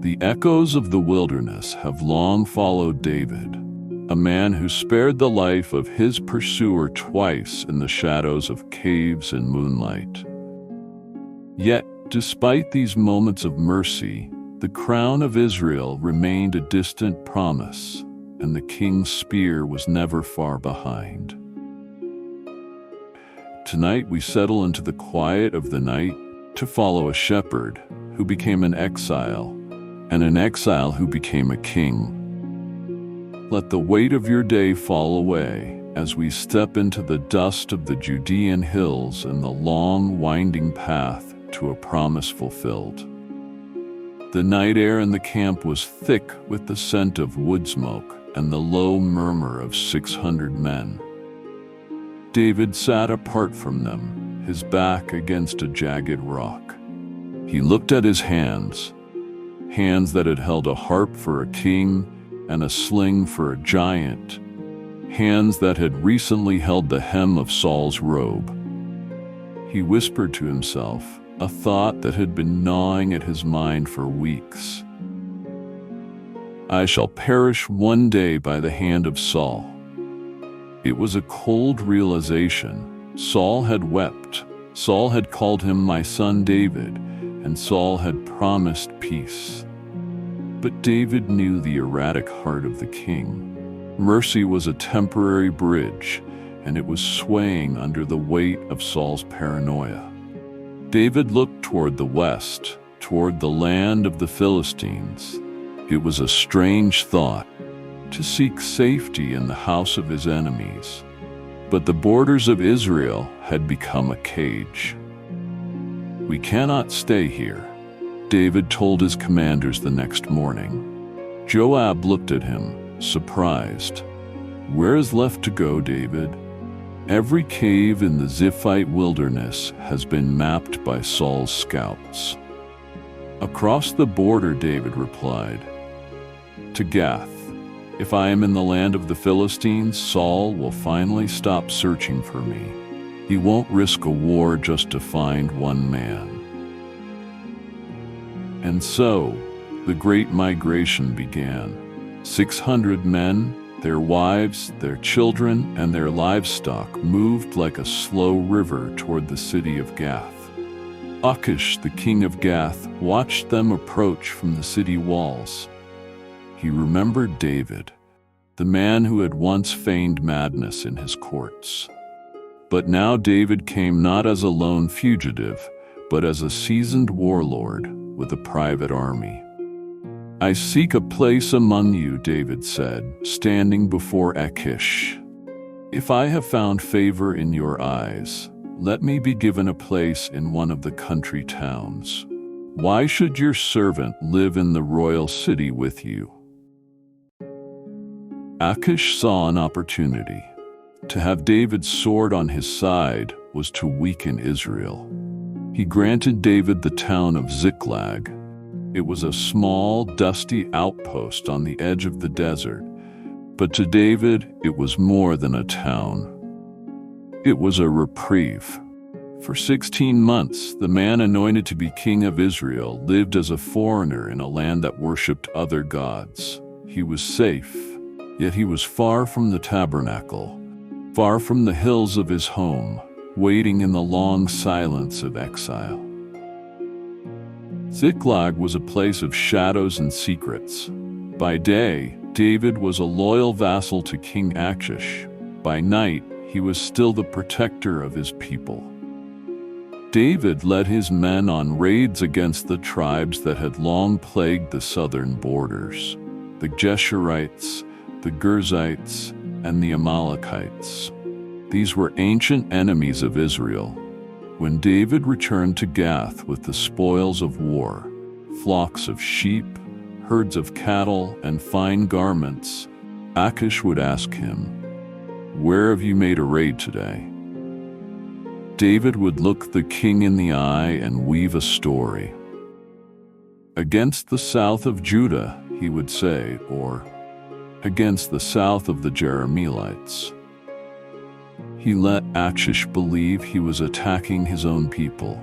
The echoes of the wilderness have long followed David, a man who spared the life of his pursuer twice in the shadows of caves and moonlight. Yet, despite these moments of mercy, the crown of Israel remained a distant promise, and the king's spear was never far behind. Tonight we settle into the quiet of the night to follow a shepherd who became an exile, and an exile who became a king. Let the weight of your day fall away as we step into the dust of the Judean hills and the long, winding path to a promise fulfilled. The night air in the camp was thick with the scent of wood smoke and the low murmur of 600 men. David sat apart from them, his back against a jagged rock. He looked at his hands that had held a harp for a king and a sling for a giant, hands that had recently held the hem of Saul's robe. He whispered to himself, a thought that had been gnawing at his mind for weeks. I shall perish one day by the hand of Saul. It was a cold realization. Saul had wept. Saul had called him my son David, and Saul had promised peace. But David knew the erratic heart of the king. Mercy was a temporary bridge, and it was swaying under the weight of Saul's paranoia. David looked toward the west, toward the land of the Philistines. It was a strange thought, to seek safety in the house of his enemies. But the borders of Israel had become a cage. We cannot stay here, David told his commanders the next morning. Joab looked at him, surprised. Where is left to go, David? Every cave in the Ziphite wilderness has been mapped by Saul's scouts. Across the border, David replied, to Gath. If I am in the land of the Philistines, Saul will finally stop searching for me. He won't risk a war just to find one man. And so, the great migration began. 600 men, their wives, their children, and their livestock moved like a slow river toward the city of Gath. Achish, the king of Gath, watched them approach from the city walls. He remembered David, the man who had once feigned madness in his courts. But now David came not as a lone fugitive, but as a seasoned warlord with a private army. I seek a place among you, David said, standing before Achish. If I have found favor in your eyes, let me be given a place in one of the country towns. Why should your servant live in the royal city with you? Achish saw an opportunity. To have David's sword on his side was to weaken Israel. He granted David the town of Ziklag. It was a small, dusty outpost on the edge of the desert, but to David it was more than a town. It was a reprieve. For 16 months, the man anointed to be king of Israel lived as a foreigner in a land that worshipped other gods. He was safe, yet he was far from the tabernacle, far from the hills of his home, waiting in the long silence of exile. Ziklag was a place of shadows and secrets. By day, David was a loyal vassal to King Achish. By night, he was still the protector of his people. David led his men on raids against the tribes that had long plagued the southern borders: the Geshurites, the Girzites, and the Amalekites. These were ancient enemies of Israel. When David returned to Gath with the spoils of war, flocks of sheep, herds of cattle, and fine garments, Achish would ask him, "Where have you made a raid today?" David would look the king in the eye and weave a story. "Against the south of Judah," he would say, or "against the south of the Jerahmeelites." He let Achish believe he was attacking his own people,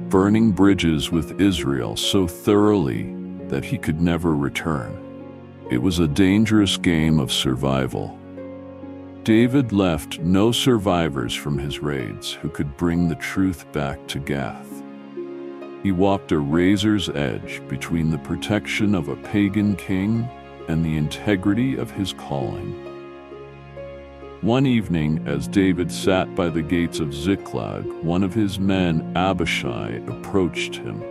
burning bridges with Israel so thoroughly that he could never return. It was a dangerous game of survival. David left no survivors from his raids who could bring the truth back to Gath. He walked a razor's edge between the protection of a pagan king and the integrity of his calling. One evening, as David sat by the gates of Ziklag, one of his men, Abishai, approached him.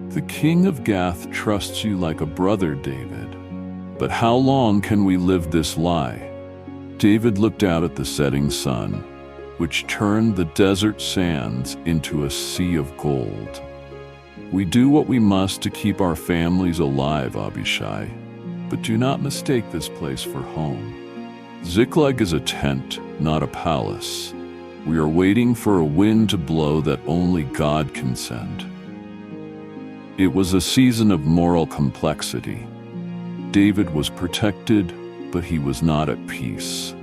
"The king of Gath trusts you like a brother, David. But how long can we live this lie?" David looked out at the setting sun, which turned the desert sands into a sea of gold. "We do what we must to keep our families alive, Abishai, but do not mistake this place for home. Ziklag is a tent, not a palace. We are waiting for a wind to blow that only God can send." It was a season of moral complexity. David was protected, but he was not at peace.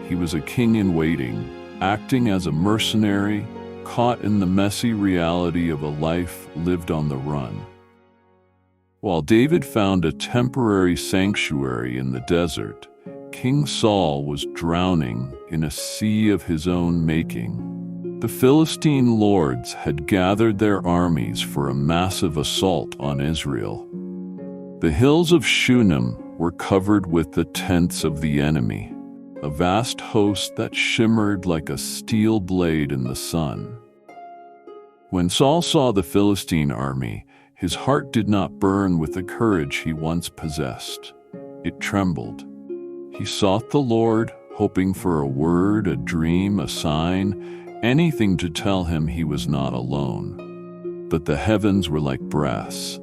He was a king in waiting, acting as a mercenary, caught in the messy reality of a life lived on the run. While David found a temporary sanctuary in the desert, King Saul was drowning in a sea of his own making. The Philistine lords had gathered their armies for a massive assault on Israel. The hills of Shunem were covered with the tents of the enemy, a vast host that shimmered like a steel blade in the sun. When Saul saw the Philistine army, his heart did not burn with the courage he once possessed. It trembled. He sought the Lord, hoping for a word, a dream, a sign, anything to tell him he was not alone. But the heavens were like brass.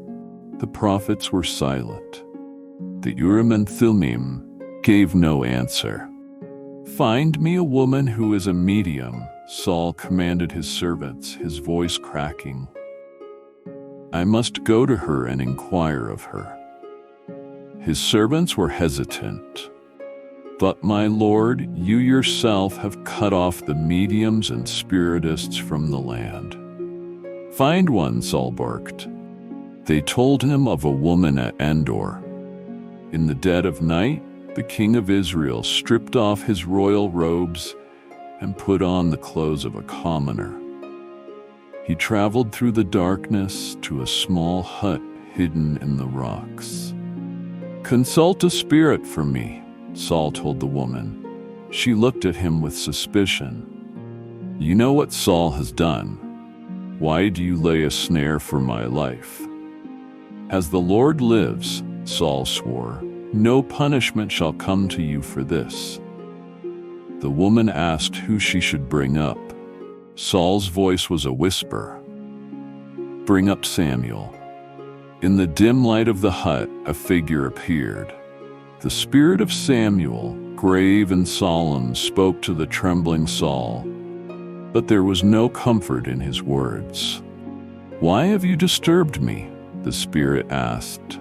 The prophets were silent. The Urim and Thummim gave no answer. "Find me a woman who is a medium," Saul commanded his servants, his voice cracking. "I must go to her and inquire of her." His servants were hesitant. "But my lord, you yourself have cut off the mediums and spiritists from the land." "Find one," Saul barked. They told him of a woman at Endor. In the dead of night, the king of Israel stripped off his royal robes and put on the clothes of a commoner. He traveled through the darkness to a small hut hidden in the rocks. "Consult a spirit for me," Saul told the woman. She looked at him with suspicion. "You know what Saul has done. Why do you lay a snare for my life?" "As the Lord lives," Saul swore, "no punishment shall come to you for this." The woman asked who she should bring up. Saul's voice was a whisper. "Bring up Samuel." In the dim light of the hut, a figure appeared. The spirit of Samuel, grave and solemn, spoke to the trembling Saul, but there was no comfort in his words. "Why have you disturbed me?" the spirit asked.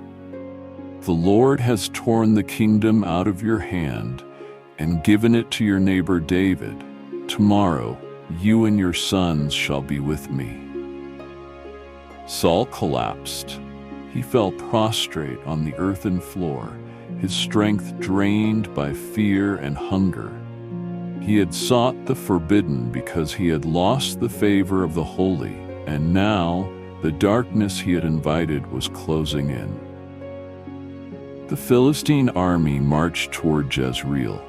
"The Lord has torn the kingdom out of your hand and given it to your neighbor David. Tomorrow, you and your sons shall be with me." Saul collapsed. He fell prostrate on the earthen floor, his strength drained by fear and hunger. He had sought the forbidden because he had lost the favor of the holy, and now the darkness he had invited was closing in. The Philistine army marched toward Jezreel.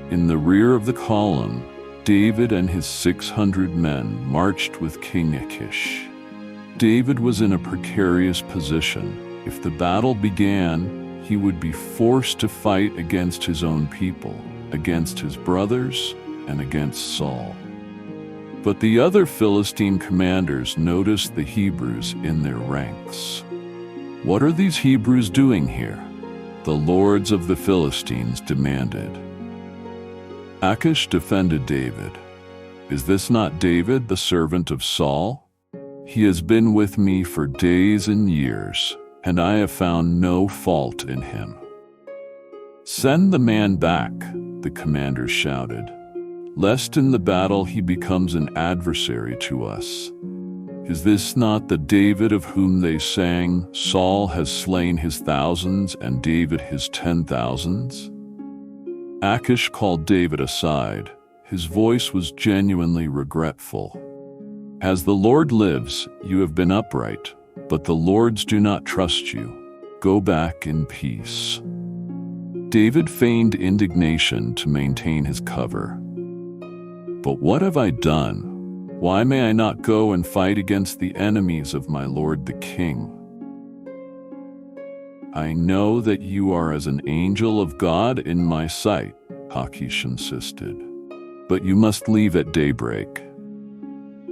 In the rear of the column, David and his 600 men marched with King Achish. David was in a precarious position. If the battle began, he would be forced to fight against his own people, against his brothers, and against Saul. But the other Philistine commanders noticed the Hebrews in their ranks. "What are these Hebrews doing here?" the lords of the Philistines demanded. Achish defended David. "Is this not David, the servant of Saul? He has been with me for days and years, and I have found no fault in him." "Send the man back," the commanders shouted, "lest in the battle he becomes an adversary to us." Is this not the David of whom they sang, 'Saul has slain his thousands and David his 10,000s'? Achish called David aside. His voice was genuinely regretful. As the Lord lives, you have been upright, but the lords do not trust you. Go back in peace. David feigned indignation to maintain his cover. But what have I done? Why may I not go and fight against the enemies of my lord the king? I know that you are as an angel of God in my sight, Achish insisted, but you must leave at daybreak.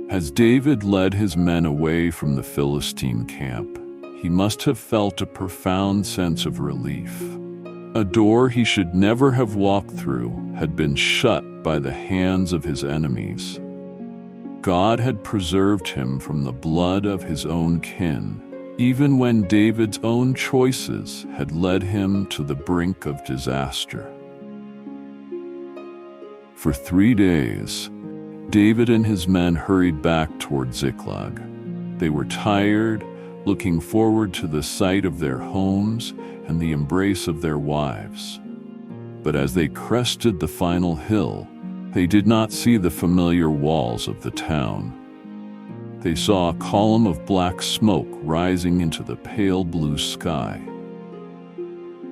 As David led his men away from the Philistine camp, he must have felt a profound sense of relief. A door he should never have walked through had been shut by the hands of his enemies. God had preserved him from the blood of his own kin, even when David's own choices had led him to the brink of disaster. For 3 days, David and his men hurried back toward Ziklag. They were tired, looking forward to the sight of their homes and the embrace of their wives. But as they crested the final hill, they did not see the familiar walls of the town. They saw a column of black smoke rising into the pale blue sky.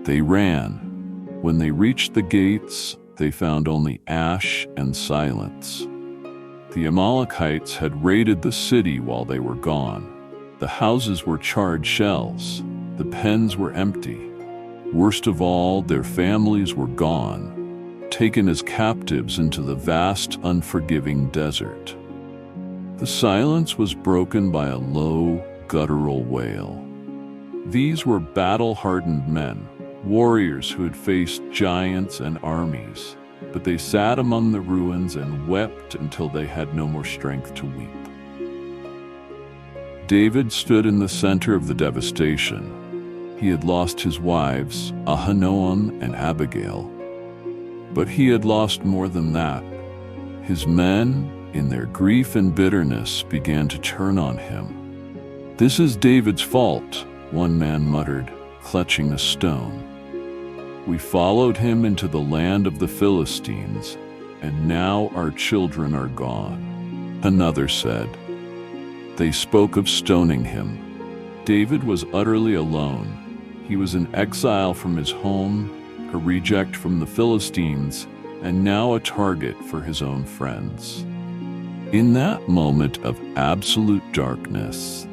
They ran. When they reached the gates, they found only ash and silence. The Amalekites had raided the city while they were gone. The houses were charred shells. The pens were empty. Worst of all, their families were gone, taken as captives into the vast, unforgiving desert. The silence was broken by a low, guttural wail. These were battle-hardened men, warriors who had faced giants and armies, but they sat among the ruins and wept until they had no more strength to weep. David stood in the center of the devastation. He had lost his wives, Ahinoam and Abigail. But he had lost more than that. His men, in their grief and bitterness, began to turn on him. "This is David's fault," one man muttered, clutching a stone. "We followed him into the land of the Philistines, and now our children are gone," another said. They spoke of stoning him. David was utterly alone. He was an exile from his home, a reject from the Philistines, and now a target for his own friends. In that moment of absolute darkness,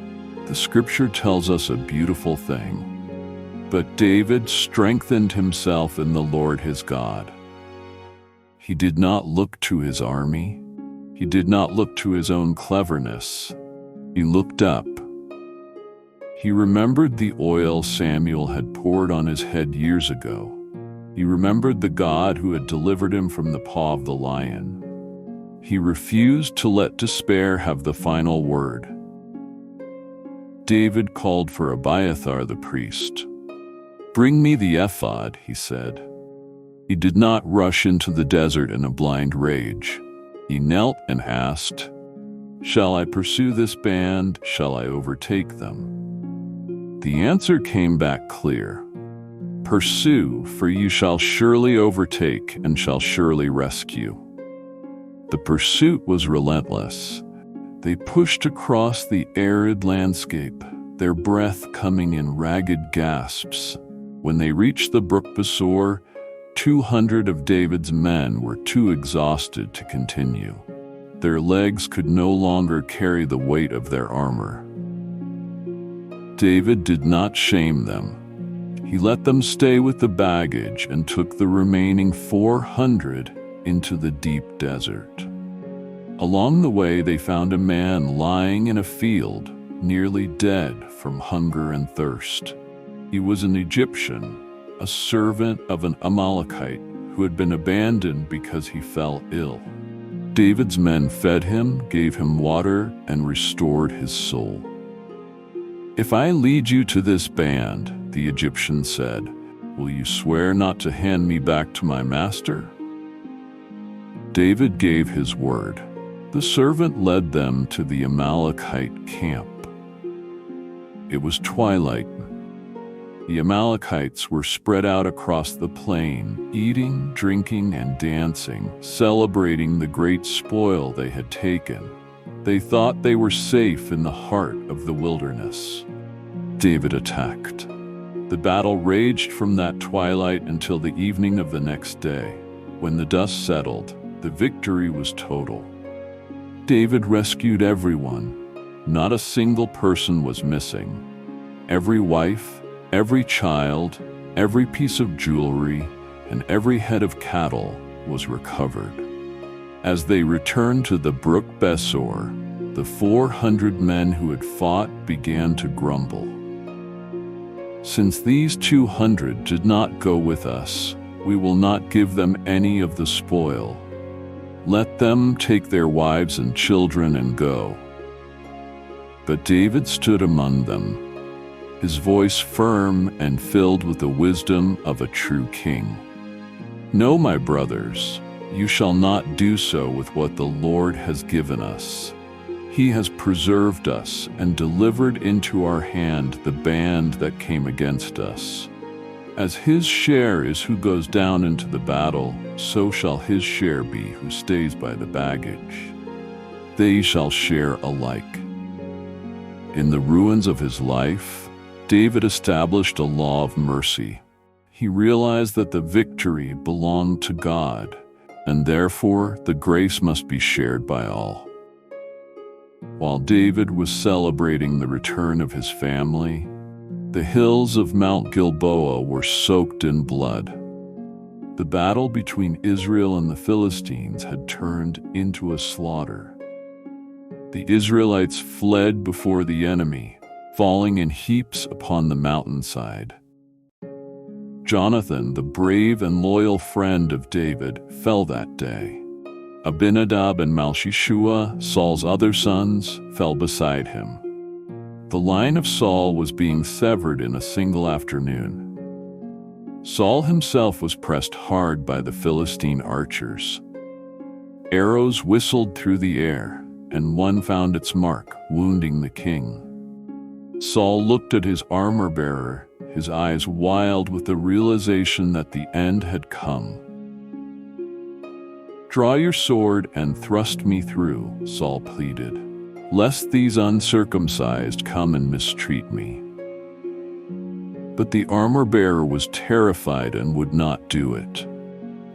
the scripture tells us a beautiful thing. But David strengthened himself in the Lord his God. He did not look to his army. He did not look to his own cleverness. He looked up. He remembered the oil Samuel had poured on his head years ago. He remembered the God who had delivered him from the paw of the lion. He refused to let despair have the final word. David called for Abiathar the priest. "Bring me the ephod," he said. He did not rush into the desert in a blind rage. He knelt and asked, "Shall I pursue this band? Shall I overtake them?" The answer came back clear. "Pursue, for you shall surely overtake and shall surely rescue." The pursuit was relentless. They pushed across the arid landscape, their breath coming in ragged gasps. When they reached the brook Besor, 200 of David's men were too exhausted to continue. Their legs could no longer carry the weight of their armor. David did not shame them. He let them stay with the baggage and took the remaining 400 into the deep desert. Along the way, they found a man lying in a field, nearly dead from hunger and thirst. He was an Egyptian, a servant of an Amalekite who had been abandoned because he fell ill. David's men fed him, gave him water, and restored his soul. "If I lead you to this band," the Egyptian said, "will you swear not to hand me back to my master?" David gave his word. The servant led them to the Amalekite camp. It was twilight. The Amalekites were spread out across the plain, eating, drinking, and dancing, celebrating the great spoil they had taken. They thought they were safe in the heart of the wilderness. David attacked. The battle raged from that twilight until the evening of the next day. When the dust settled, the victory was total. David rescued everyone. Not a single person was missing. Every wife, every child, every piece of jewelry, and every head of cattle was recovered. As they returned to the brook Besor, the 400 men who had fought began to grumble. "Since these 200 did not go with us, we will not give them any of the spoil. Let them take their wives and children and go." But David stood among them, his voice firm and filled with the wisdom of a true king. "No, my brothers, you shall not do so with what the Lord has given us. He has preserved us and delivered into our hand the band that came against us. As his share is who goes down into the battle, so shall his share be who stays by the baggage. They shall share alike." In the ruins of his life, David established a law of mercy. He realized that the victory belonged to God, and therefore the grace must be shared by all. While David was celebrating the return of his family, the hills of Mount Gilboa were soaked in blood. The battle between Israel and the Philistines had turned into a slaughter. The Israelites fled before the enemy, falling in heaps upon the mountainside. Jonathan, the brave and loyal friend of David, fell that day. Abinadab and Malchishua, Saul's other sons, fell beside him. The line of Saul was being severed in a single afternoon. Saul himself was pressed hard by the Philistine archers. Arrows whistled through the air, and one found its mark, wounding the king. Saul looked at his armor-bearer, his eyes wild with the realization that the end had come. "Draw your sword and thrust me through," Saul pleaded, "lest these uncircumcised come and mistreat me." But the armor-bearer was terrified and would not do it.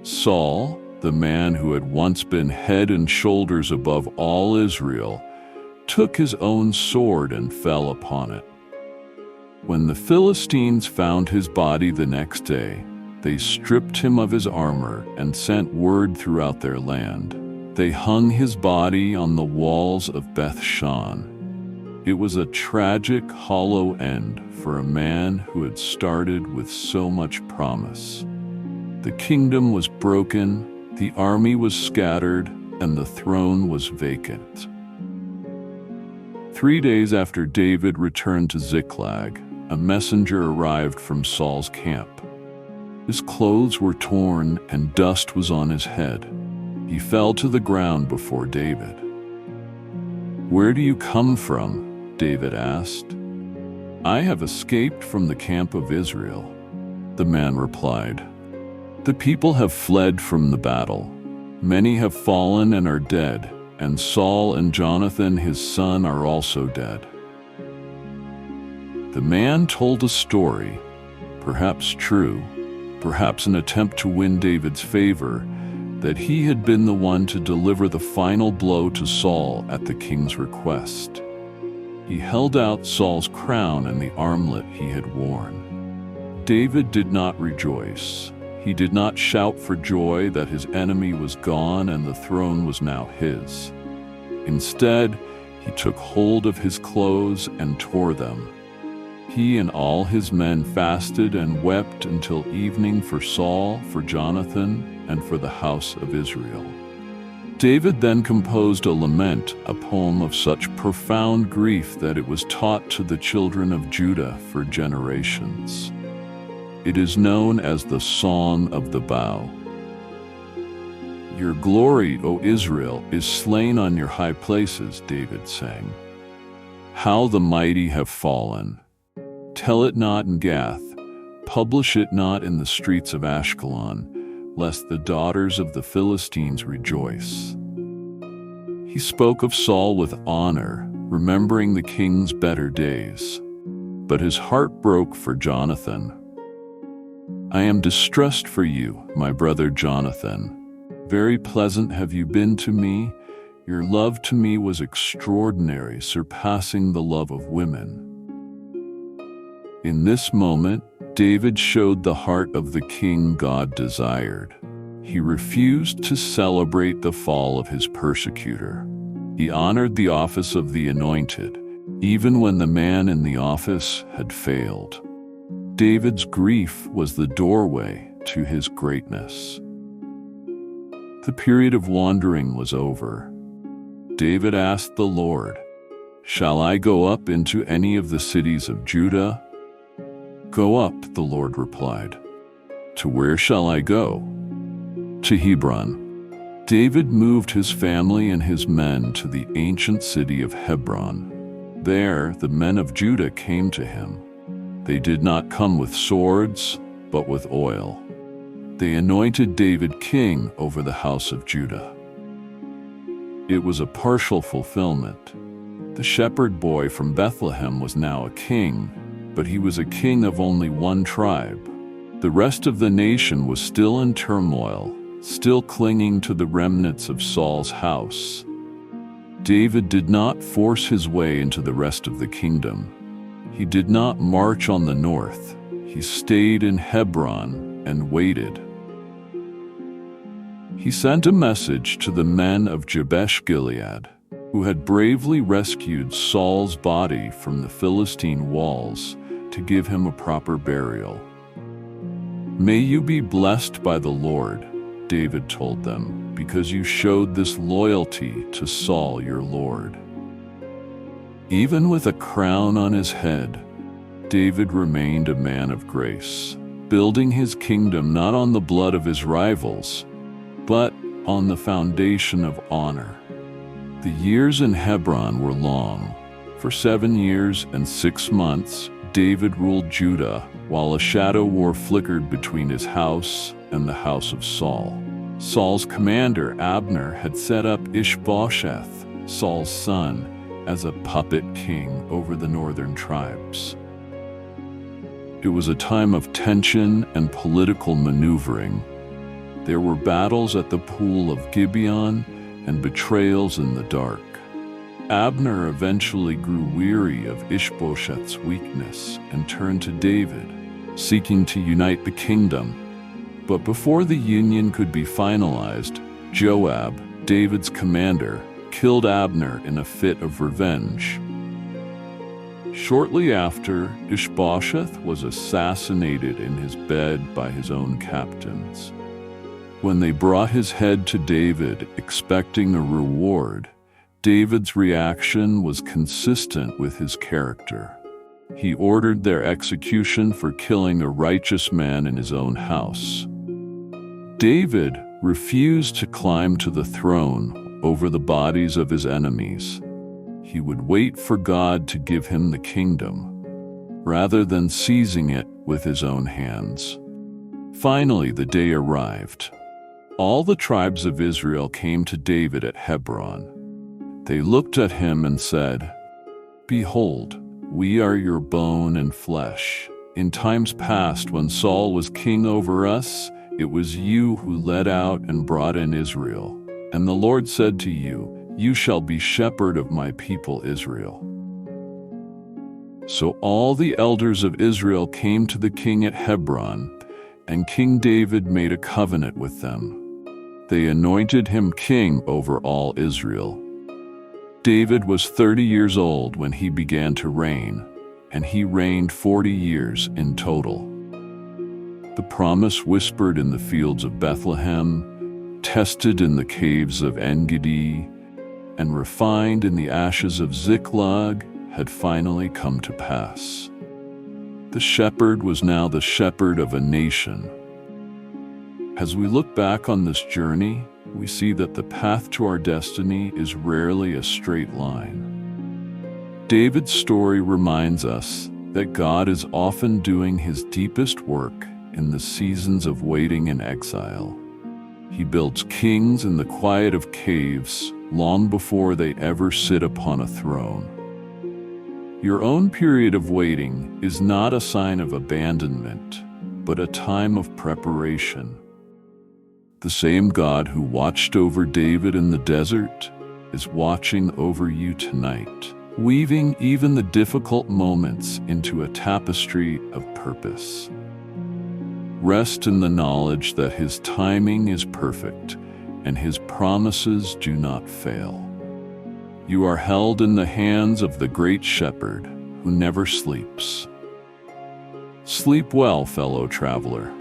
Saul, the man who had once been head and shoulders above all Israel, took his own sword and fell upon it. When the Philistines found his body the next day, they stripped him of his armor and sent word throughout their land. They hung his body on the walls of Beth-shan. It was a tragic, hollow end for a man who had started with so much promise. The kingdom was broken, the army was scattered, and the throne was vacant. 3 days after David returned to Ziklag, a messenger arrived from Saul's camp. His clothes were torn and dust was on his head. He fell to the ground before David. "Where do you come from?" David asked. "I have escaped from the camp of Israel," the man replied. "The people have fled from the battle. Many have fallen and are dead, and Saul and Jonathan his son are also dead." The man told a story, perhaps true, perhaps an attempt to win David's favor, that he had been the one to deliver the final blow to Saul at the king's request. He held out Saul's crown and the armlet he had worn. David did not rejoice. He did not shout for joy that his enemy was gone and the throne was now his. Instead, he took hold of his clothes and tore them. He and all his men fasted and wept until evening for Saul, for Jonathan, and for the house of Israel. David then composed a lament, a poem of such profound grief that it was taught to the children of Judah for generations. It is known as the Song of the Bow. Your glory, O Israel, is slain on your high places, David sang. How the mighty have fallen! Tell it not in Gath, publish it not in the streets of Ashkelon, lest the daughters of the Philistines rejoice. He spoke of Saul with honor, remembering the king's better days. But his heart broke for Jonathan. I am distressed for you, my brother Jonathan. Very pleasant have you been to me. Your love to me was extraordinary, surpassing the love of women. In this moment, David showed the heart of the king God desired. He refused to celebrate the fall of his persecutor. He honored the office of the anointed, even when the man in the office had failed. David's grief was the doorway to his greatness. The period of wandering was over. David asked the Lord, "Shall I go up into any of the cities of Judah?" "Go up," the Lord replied. "To where shall I go?" "To Hebron." David moved his family and his men to the ancient city of Hebron. There, the men of Judah came to him. They did not come with swords, but with oil. They anointed David king over the house of Judah. It was a partial fulfillment. The shepherd boy from Bethlehem was now a king, but he was a king of only one tribe. The rest of the nation was still in turmoil, still clinging to the remnants of Saul's house. David did not force his way into the rest of the kingdom. He did not march on the north. He stayed in Hebron and waited. He sent a message to the men of Jabesh-Gilead, who had bravely rescued Saul's body from the Philistine walls, to give him a proper burial. "May you be blessed by the Lord," David told them, "because you showed this loyalty to Saul your Lord." Even with a crown on his head, David remained a man of grace, building his kingdom not on the blood of his rivals, but on the foundation of honor. The years in Hebron were long. For 7 years and 6 months, David ruled Judah, while a shadow war flickered between his house and the house of Saul. Saul's commander, Abner, had set up Ishbosheth, Saul's son, as a puppet king over the northern tribes. It was a time of tension and political maneuvering. There were battles at the pool of Gibeon and betrayals in the dark. Abner eventually grew weary of Ishbosheth's weakness and turned to David, seeking to unite the kingdom. But before the union could be finalized, Joab, David's commander, killed Abner in a fit of revenge. Shortly after, Ishbosheth was assassinated in his bed by his own captains. When they brought his head to David, expecting a reward, David's reaction was consistent with his character. He ordered their execution for killing a righteous man in his own house. David refused to climb to the throne over the bodies of his enemies. He would wait for God to give him the kingdom, rather than seizing it with his own hands. Finally, the day arrived. All the tribes of Israel came to David at Hebron. They looked at him and said, "Behold, we are your bone and flesh. In times past, when Saul was king over us, it was you who led out and brought in Israel. And the Lord said to you, 'You shall be shepherd of my people Israel.'" So all the elders of Israel came to the king at Hebron, and King David made a covenant with them. They anointed him king over all Israel. David was 30 years old when he began to reign, and he reigned 40 years in total. The promise whispered in the fields of Bethlehem, tested in the caves of En-Gedi, and refined in the ashes of Ziklag had finally come to pass. The shepherd was now the shepherd of a nation. As we look back on this journey, we see that the path to our destiny is rarely a straight line. David's story reminds us that God is often doing his deepest work in the seasons of waiting and exile. He builds kings in the quiet of caves long before they ever sit upon a throne. Your own period of waiting is not a sign of abandonment, but a time of preparation. The same God who watched over David in the desert is watching over you tonight, weaving even the difficult moments into a tapestry of purpose. Rest in the knowledge that his timing is perfect and his promises do not fail. You are held in the hands of the great shepherd who never sleeps. Sleep well, fellow traveler.